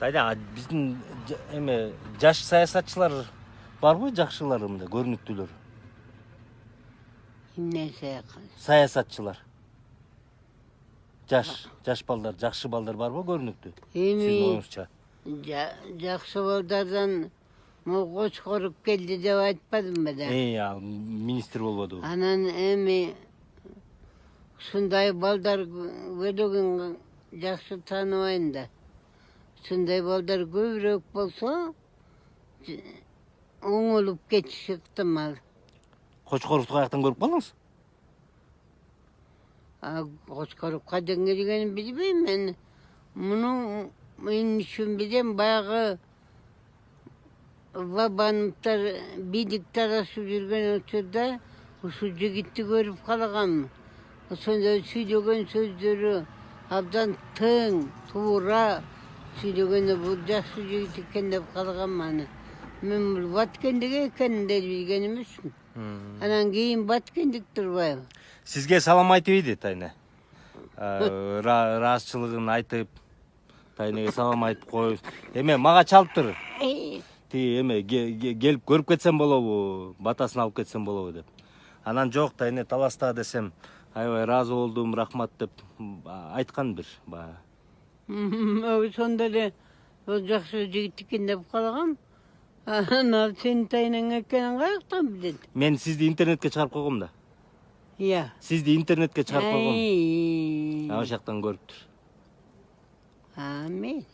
Тайда биздин эме жаш саясатчылар барбы, жакшылар мындай көрүнүктүүлөр? Emne Саясатчылар. Жаш балдар, жакшы балдар барбы көрүнүктүү? Сиздин Эми оюңузча. жакшы балдардан коч коруп келди деп айтпадым ба да. Ал министр болбодубу? Анан эми ушундай балдар өлөгүн жакшы тааныбайм да. Ушундай балдар көбүрөөк болсо оңолуп кетиши ыктымал. Кочкоровду каяктан көрүп калдыңыз? Кочкоруп кайдан келгенин билбейм мен. Муну мен үчүн билем, баягы Бабановтар бийлик тарашып жүргөн учурда ушул жигитти көрүп калганмын. Ошондо сүйлөгөн сөздөрү абдан тың, туура сүйлөгөндө бул жакшы жигит экен деп калганмын. Мен бул баткендик экенин деле билген эмесмин. Анан кийин баткендик турбайбы? Сизге салам айтып ийди Тайна. Ыраазычылыгын айтып, Тайнеге салам айтып коюп. Эме мага чалыптыр. Ти эме келип көрүп кетсем болобу, батасын алып кетсем болобу деп. Анан жок Тайне таласта десем, аябай ыраазы болдум, рахмат деп айткан бир баягы. Ошондо эле жакшы жигит экен деп калгам. Анан сенин Тайнаң экенин каяктан билет? Мен сизди интернетке чыгарып койгом да. Иә. Сизди интернетке чыгарып койгом. Ошол жактан көрүптүр. Амин.